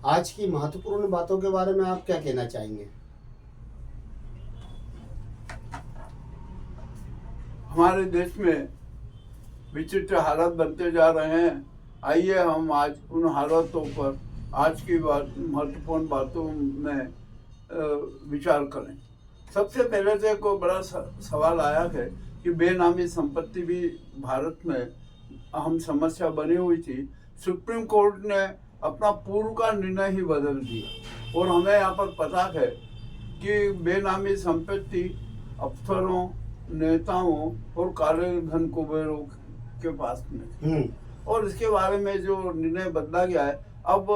आज की महत्वपूर्ण बातों के बारे में आप क्या कहना चाहेंगे? हमारे देश में विचित्र हालात बनते जा रहे हैं। आइए हम आज उन हालातों पर आज की महत्वपूर्ण बातों में विचार करें। सबसे पहले तो एक बड़ा सवाल आया है कि बेनामी संपत्ति भी भारत में अहम समस्या बनी हुई थी। सुप्रीम कोर्ट ने अपना पूर्व का निर्णय ही बदल दिया और हमें यहाँ पर पता है कि बेनामी संपत्ति अफसरों, नेताओं और काले धन कुबेरों के पास में, और इसके बारे में जो निर्णय बदला गया है, अब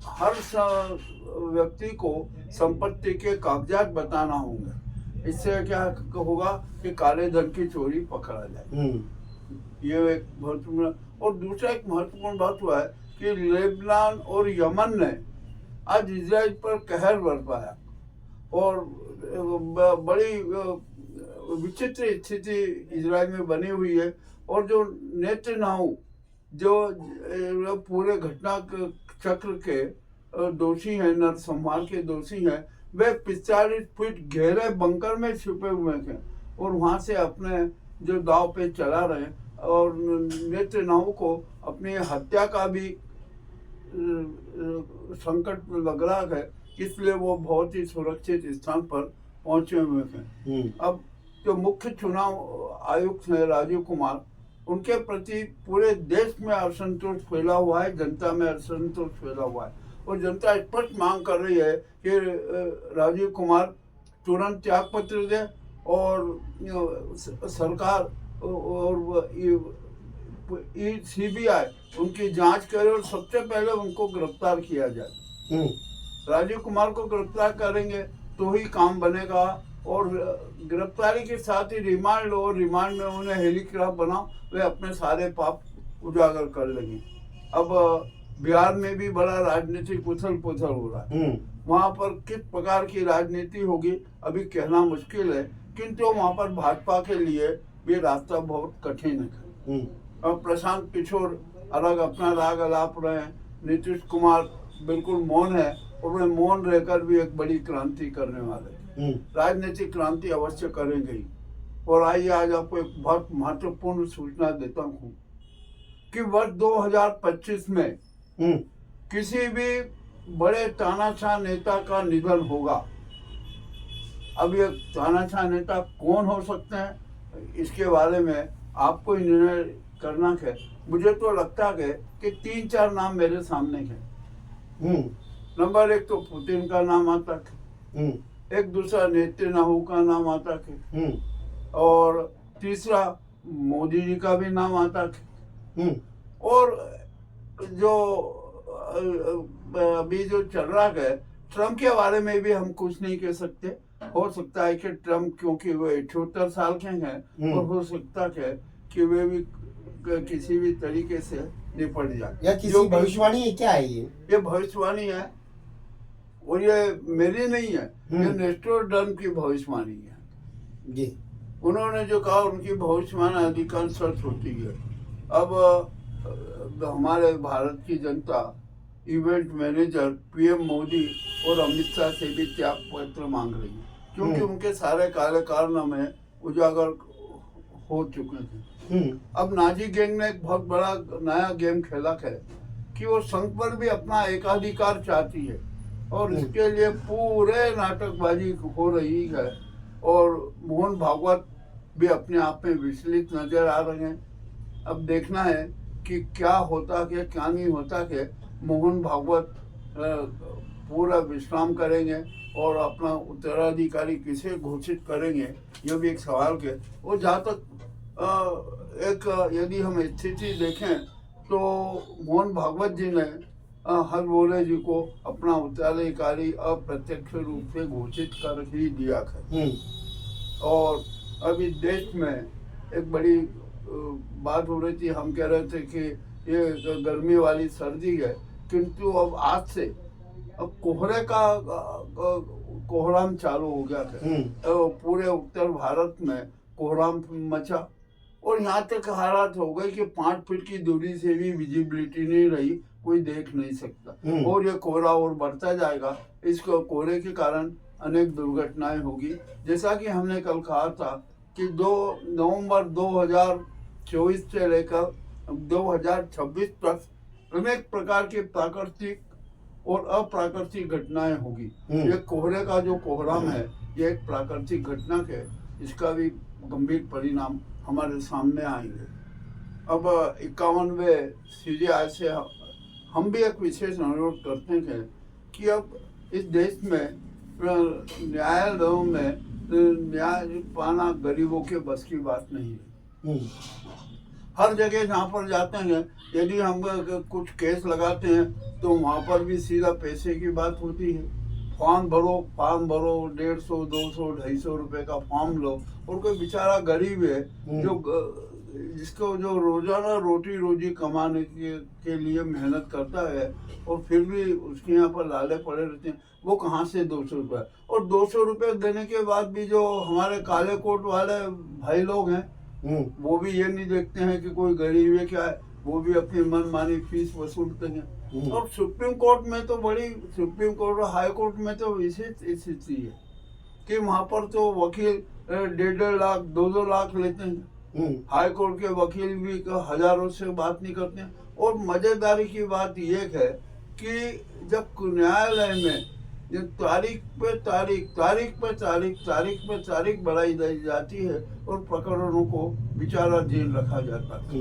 हर व्यक्ति को संपत्ति के कागजात बताना होंगे। इससे क्या होगा कि काले धन की चोरी पकड़ा जाए। ये एक महत्वपूर्ण, और दूसरा एक महत्वपूर्ण बात हुआ है कि लेबनान और यमन ने आज इजराइल पर कहर बरपाया और बड़ी विचित्र स्थिति इजराइल में बनी हुई है। और जो नेतन्याहू जो पूरे घटना चक्र के दोषी हैं, नरसंहार के दोषी हैं, वे 45 फीट गहरे बंकर में छुपे हुए थे और वहां से अपने जो दाव पे चला रहे हैं, और नेतन्याहू को अपनी हत्या का भी संकट लग रहा है, इसलिए वो बहुत ही सुरक्षित स्थान पर पहुंचे हुए थे। अब जो मुख्य चुनाव आयुक्त हैं राजीव कुमार, उनके प्रति पूरे देश में असंतोष फैला हुआ है, जनता में असंतोष फैला हुआ है और जनता स्पष्ट मांग कर रही है कि राजीव कुमार तुरंत त्याग पत्र दे और सरकार और सीबीआई उनकी जांच करे और सबसे पहले उनको गिरफ्तार किया जाए। राजीव कुमार को गिरफ्तार करेंगे तो ही काम बनेगा, और गिरफ्तारी के साथ ही रिमांड लो और रिमांड में उन्हें हेलीकॉप्टर बनाओ, वे अपने सारे पाप उजागर कर लेंगे। अब बिहार में भी बड़ा राजनीतिक उथल पुथल हो रहा है। वहां पर किस प्रकार की राजनीति होगी अभी कहना मुश्किल है, किंतु वहां पर भाजपा के लिए भी रास्ता बहुत कठिन है। अब प्रशांत किशोर अलग अपना राग अलाप रहे हैं, नीतीश कुमार बिल्कुल मौन है और वे मौन रहकर भी एक बड़ी क्रांति करने वाले हैं। राजनीतिक क्रांति अवश्य करेंगे ही। और आइए आज आपको एक बहुत महत्वपूर्ण सूचना देता हूँ कि वर्ष 2025 में किसी भी बड़े तानाशाह नेता का निधन होगा। अब ये तानाशाह नेता कौन हो सकते हैं, इसके बारे में आपको ही निर्णय करना है। मुझे तो लगता है कि 3-4 नाम मेरे सामने हैं। नंबर 1 तो पुतिन का नाम आता है, एक दूसरा नेतन्याहू का नाम आता है, और तीसरा मोदी जी का भी नाम आता है, और जो अभी जो चल रहा है ट्रम्प के बारे में भी हम कुछ नहीं कह सकते। हो सकता है कि ट्रम्प, क्योंकि वे 78 साल के हैं, और हो सकता है कि वे भी किसी भी तरीके से निपट जाए। या किसी भविष्यवाणी है क्या है? ये भविष्यवाणी है और ये मेरी नहीं है, ये नेस्टोडर्म की भविष्यवाणी है जी। उन्होंने जो कहा उनकी भविष्यवाणी अधिकांश सच होती है। अब हमारे भारत की जनता इवेंट मैनेजर पीएम मोदी और अमित शाह से भी त्याग पत्र मांग रही है, क्योंकि उनके सारे काले कारनामे उजागर हो चुके थे। अब नाजी गैंग ने एक बहुत बड़ा नया गेम खेला है कि वो संघ पर भी अपना एकाधिकार चाहती है, और इसके लिए पूरे नाटकबाजी हो रही है, और मोहन भागवत भी अपने आप में विचलित नजर आ रहे हैं। अब देखना है कि क्या होता है क्या नहीं होता है। मोहन भागवत पूरा विश्राम करेंगे और अपना उत्तराधिकारी किसे घोषित करेंगे, यह भी एक सवाल है। और जहाँ तक एक यदि हम स्थिति देखें तो मोहन भागवत जी ने हर बोले जी को अपना उत्तराधिकारी अप्रत्यक्ष रूप से घोषित कर ही दिया है। और अभी देश में एक बड़ी बात हो रही थी, हम कह रहे थे कि ये गर्मी वाली सर्दी है, किंतु अब आज से अब कोहरे का कोहराम चालू हो गया है। पूरे उत्तर भारत में कोहराम मचा, और यहाँ तक हालात हो गई कि 5 फीट की दूरी से भी विजिबिलिटी नहीं रही, कोई देख नहीं सकता। और ये कोहरा और बढ़ता जाएगा। इस कोहरे के कारण अनेक दुर्घटनाएं होगी। जैसा कि हमने कल कहा था कि 2 नवंबर 2024 से लेकर 2026 तक अनेक प्रकार के प्राकृतिक और अप्राकृतिक घटनाएं होगी। ये कोहरे का जो कोहराम है ये एक प्राकृतिक घटना है। इसका भी गंभीर परिणाम हमारे सामने आएंगे। अब 51वें CGI से हम भी एक विशेष अनुरोध करते हैं कि अब इस देश में न्यायालयों में न्याय पाना गरीबों के बस की बात नहीं है। हर जगह जहाँ पर जाते हैं यदि हम कुछ केस लगाते हैं तो वहाँ पर भी सीधा पैसे की बात होती है। फॉर्म भरो 150, 200, 250 रुपए का फॉर्म लो। और कोई बेचारा गरीब है जिसको जो रोजाना रोटी रोजी कमाने के लिए मेहनत करता है और फिर भी उसके यहाँ पर लाले पड़े रहते हैं, वो कहाँ से 200 रुपये। और 200 रुपये देने के बाद भी जो हमारे काले कोट वाले भाई लोग हैं वो भी ये नहीं देखते हैं कि कोई गरीब है क्या है, वो भी अपनी मनमानी फीस वसूलते हैं। और सुप्रीम कोर्ट में तो सुप्रीम कोर्ट और हाई कोर्ट में तो विशेष स्थिति है कि वहाँ पर तो वकील 1.5 लाख 2 लाख लेते हैं। हाई कोर्ट के वकील भी हजारों से बात नहीं करते हैं। और मजेदारी की बात यह है कि जब न्यायालय में जो तारीख पे तारीख बढ़ाई जाती है और प्रकरणों को बेचारा जेल रखा जाता है।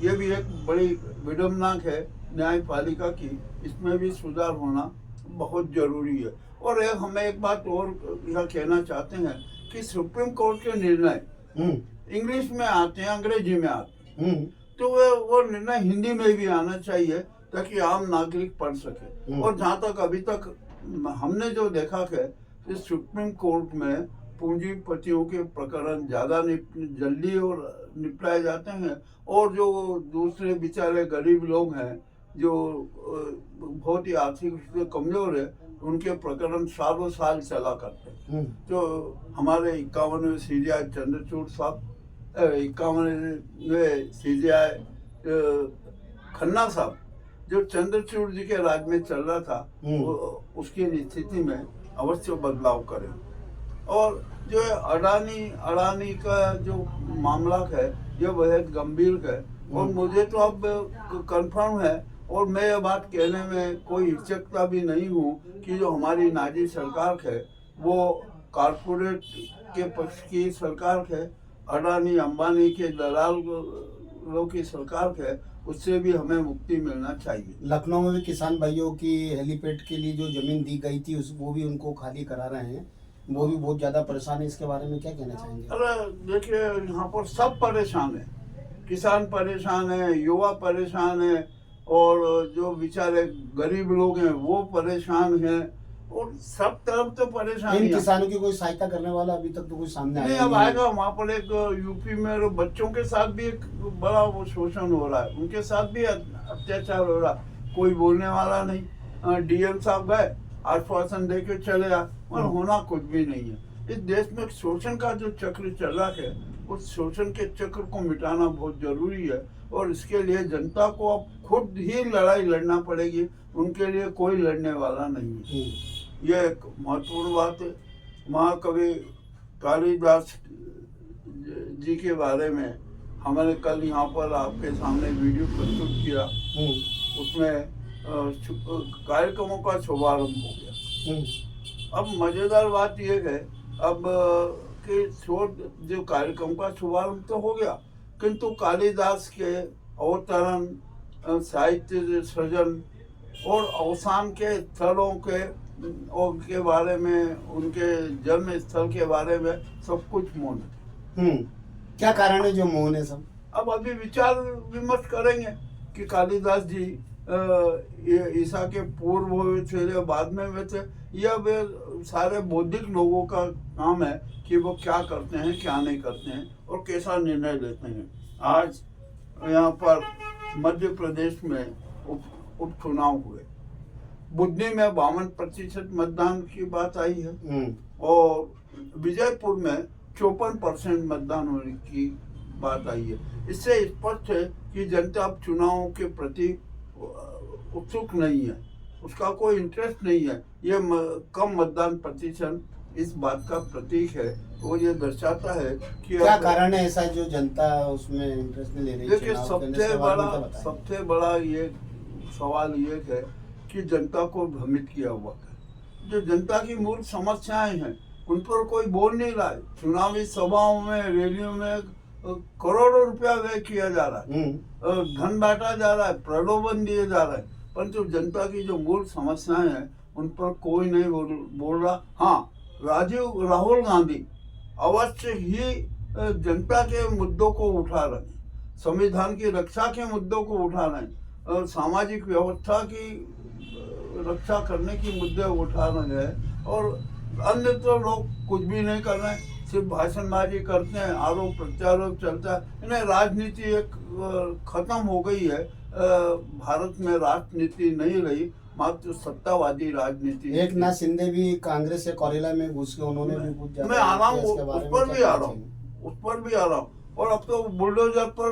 ये भी एक बड़ी विडम्बनाक है न्यायपालिका की। इसमें भी सुधार होना बहुत जरूरी है। और हमें एक बात और यह कहना चाहते हैं कि सुप्रीम कोर्ट के निर्णय इंग्लिश में आते हैं, अंग्रेजी में आते हैं, तो वो निर्णय हिंदी में भी आना चाहिए ताकि आम नागरिक पढ़ सके। और जहाँ तक अभी तक हमने जो देखा है कि सुप्रीम कोर्ट में पूंजीपतियों के प्रकरण ज्यादा जल्दी और निपटाए जाते हैं। और जो दूसरे बेचारे गरीब लोग हैं जो बहुत ही आर्थिक रूप से कमजोर है, उनके प्रकरण सालों साल चला करते हैं। तो हमारे 51वें CGI चंद्रचूड़ साहब, 51वें CGI खन्ना साहब, जो चंद्रचूड़ जी के राज में चल रहा था, उसकी स्थिति में अवश्य बदलाव करें। और जो अडानी का जो मामला है ये बेहद गंभीर है। और मुझे तो अब कंफर्म है और मैं ये बात कहने में कोई हिचकता भी नहीं हूँ कि जो हमारी नाजी सरकार है वो कारपोरेट के पक्ष की सरकार है, अडानी अंबानी के दलालों की सरकार है, उससे भी हमें मुक्ति मिलना चाहिए। लखनऊ में भी किसान भाइयों की हेलीपैड के लिए जो जमीन दी गई थी वो भी उनको खाली करा रहे हैं, वो भी बहुत ज्यादा परेशान है। इसके बारे में क्या कहना चाहेंगे? अरे देखिए, यहाँ पर सब परेशान है, किसान परेशान है, युवा परेशान है, और जो बेचारे गरीब लोग हैं वो परेशान हैं, और सब तरफ तो परेशान है। इन किसानों की कोई सहायता करने वाला अभी तक तो कोई सामने नहीं, अब आएगा। वहाँ पर एक यूपी में बच्चों के साथ भी एक बड़ा वो शोषण हो रहा है, उनके साथ भी अत्याचार हो रहा है, कोई बोलने वाला नहीं। DM साहब गए, आश्वासन दे के चले आए, और होना कुछ भी नहीं है। इस देश में शोषण का जो चक्र चल रहा है, उस शोषण के चक्र को मिटाना बहुत जरूरी है। और इसके लिए जनता को अब खुद ही लड़ाई लड़ना पड़ेगी, उनके लिए कोई लड़ने वाला नहीं है। यह एक महत्वपूर्ण बात है। महाकवि कालिदास जी के बारे में हमने कल यहाँ पर आपके सामने वीडियो प्रस्तुत किया, उसमें कार्यक्रमों का शुभारंभ हो गया। अब मजेदार बात यह है अब कि जो कार्यक्रम का शुभारंभ तो हो गया, किंतु कालिदास के अवतरण, साहित्य सृजन और अवसान के स्थलों के बारे में, उनके जन्म स्थल के बारे में सब कुछ मौन है। क्या कारण है जो मौन है सब? अब अभी विचार विमर्श करेंगे कि कालिदास जी ईसा के पूर्व हुए थे या बाद में हुए थे। यह वे सारे बौद्धिक लोगों का काम है कि वो क्या करते हैं, क्या नहीं करते हैं और कैसा निर्णय लेते हैं। आज यहाँ पर मध्य प्रदेश में उपचुनाव हुए, बुद्धि में 52% मतदान की बात आई है और विजयपुर में 54% मतदान होने की बात आई है। इससे स्पष्ट है कि जनता अब चुनावों के प्रति उत्सुक नहीं है, उसका कोई इंटरेस्ट नहीं है। ये कम मतदान प्रतिशत इस बात का प्रतीक है और ये दर्शाता है कि क्या कारण है ऐसा जो जनता उसमें इंटरेस्ट नहीं ले रही? देखिए, चुनाव के अंदर सवाल में क्या बताएं? सबसे बड़ा ये सवाल ये है कि जनता को भ्रमित किया हुआ है। जो जनता की मूल समस्याएं हैं उन पर कोई बोल नहीं रहा है। चुनावी सभाओं में, रैलियों में करोड़ों रुपया व्यय किया जा रहा है, धन बांटा जा रहा है, प्रलोभन दिए जा रहे हैं, परंतु जनता की जो मूल समस्याएं हैं उन पर कोई नहीं बोल रहा। हाँ, राहुल गांधी अवश्य ही जनता के मुद्दों को उठा रहे हैं, संविधान की रक्षा के मुद्दों को उठा रहे हैं, सामाजिक व्यवस्था की रक्षा करने की मुद्दे उठा रहे हैं, और अन्य तो लोग कुछ भी नहीं कर रहे हैं, सिर्फ भाषणबाजी करते हैं, आरोप प्रत्यारोप चलता है। इन्हें राजनीति एक खत्म हो गई है। भारत में राजनीति नहीं रही, मात्र सत्तावादी राजनीति। एक नाथ शिंदे भी कांग्रेस के कोरेला में घुस के उन्होंने भी कुछ मैं आ रहा हूँ, उस पर भी आ रहा हूँ। और अब तो बुलडोजर पर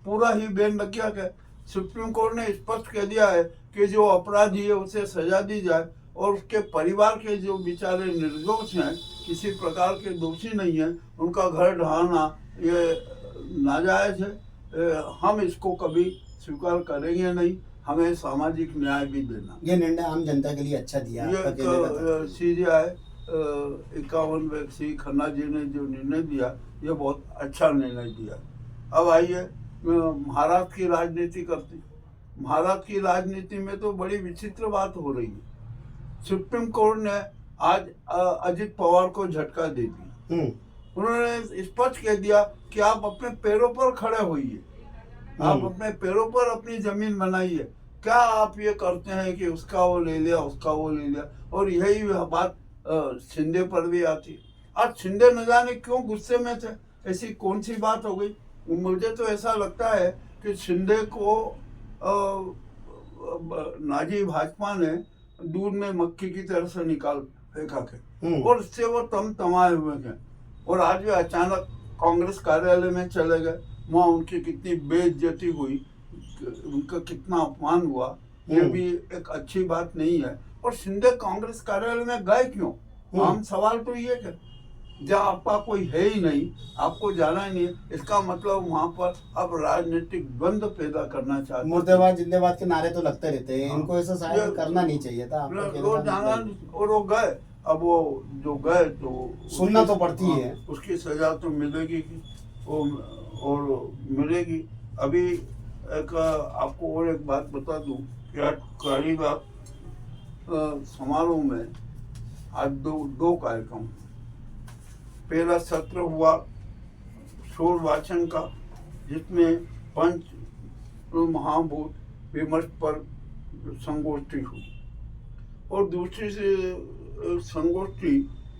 पूरा ही बैन लग गया है। सुप्रीम कोर्ट ने स्पष्ट कह दिया है कि जो अपराधी है उसे सजा दी जाए, और उसके परिवार के जो बेचारे निर्दोष हैं, किसी प्रकार के दोषी नहीं है, उनका घर ढहाना ये नाजायज है। हम इसको कभी स्वीकार करेंगे नहीं। हमें सामाजिक न्याय भी देना। ये निर्णय आम जनता के लिए अच्छा दिया। ये CJI 51 व्यक्ति खन्ना जी ने जो निर्णय दिया, ये बहुत अच्छा निर्णय दिया। अब आइए महाराष्ट्र की राजनीति करते। महाराष्ट्र की राजनीति में तो बड़ी विचित्र बात हो रही है। सुप्रीम कोर्ट ने आज अजित पवार को झटका दे दिया। उन्होंने स्पष्ट कह दिया कि आप अपने पैरों पर खड़े होइए, आप अपने पैरों पर अपनी जमीन बनाइए। क्या आप ये करते हैं कि उसका वो ले लिया, उसका वो ले लिया, और यही बात शिंदे पर भी आती। आज शिंदे न जाने क्यों गुस्से में थे, ऐसी कौन सी बात हो गई। मुझे तो ऐसा लगता है कि शिंदे को नाजी भाजपा ने दूध में मक्खी की तरह से निकाल फेंका के, और इससे वो तमाए हुए हैं। और आज वे अचानक कांग्रेस कार्यालय में चले गए, वहाँ उनकी कितनी बेइज्जती हुई, उनका कितना अपमान हुआ, ये भी एक अच्छी बात नहीं है। और शिंदे कांग्रेस कार्यालय में गए क्यों? आम सवाल तो ये है, जब आपका कोई है ही नहीं, आपको जाना ही नहीं, इसका मतलब वहाँ पर आप राजनीतिक द्वंद्व पैदा करना चाहते हैं। मुर्दाबाद जिंदाबाद के नारे तो लगते रहते हैं, इनको ऐसा शायद करना नहीं चाहिए था। वो जाना, और वो गए। अब वो जो गए तो सुनना तो पड़ती है, उसकी सजा तो मिलेगी और मिलेगी। अभी एक आपको और एक बात बता दूं कि आज कालीबाग समारोह में आज दो कार्यक्रम। पहला सत्र हुआ शोर वाचन का, जिसमें पंच महाभूत विमर्श पर संगोष्ठी हुई, और दूसरी संगोष्ठी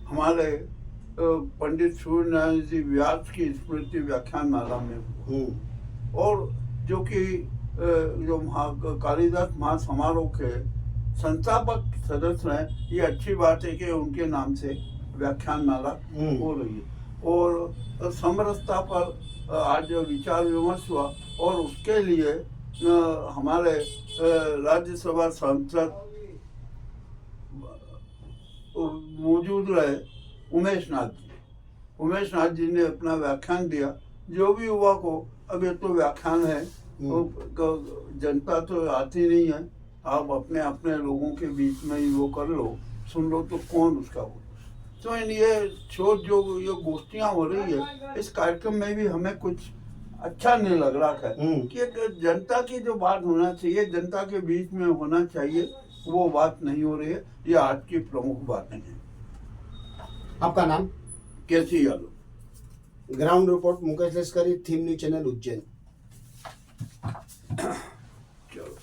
हमारे पंडित सूर्यनारायण जी व्यास की स्मृति व्याख्यान माला में हुआ। और जो कि जो कालिदास महासमारोह के संस्थापक सदस्य हैं, ये अच्छी बात है कि उनके नाम से व्याख्यान माला हो रही है। और समरसता पर आज विचार विमर्श हुआ, और उसके लिए हमारे राज्यसभा सांसद मौजूद रहे उमेश नाथ जी ने अपना व्याख्यान दिया। जो भी हुआ को, अब ये तो व्याख्यान है, तो जनता तो आती नहीं है, आप अपने अपने लोगों के बीच में ही वो कर लो, सुन लो, तो कौन उसका हो। तो ये शोध जो ये गोष्ठियाँ हो रही है, इस कार्यक्रम में भी हमें कुछ अच्छा नहीं लग रहा है कि जनता की जो बात होना चाहिए, जनता के बीच में होना चाहिए, वो बात नहीं हो रही है। ये आज की प्रमुख बातें हैं। आपका नाम? केसी यादव। ग्राउंड रिपोर्ट मुकेश लश्करी, थीम न्यूज चैनल उज्जैन। चलो।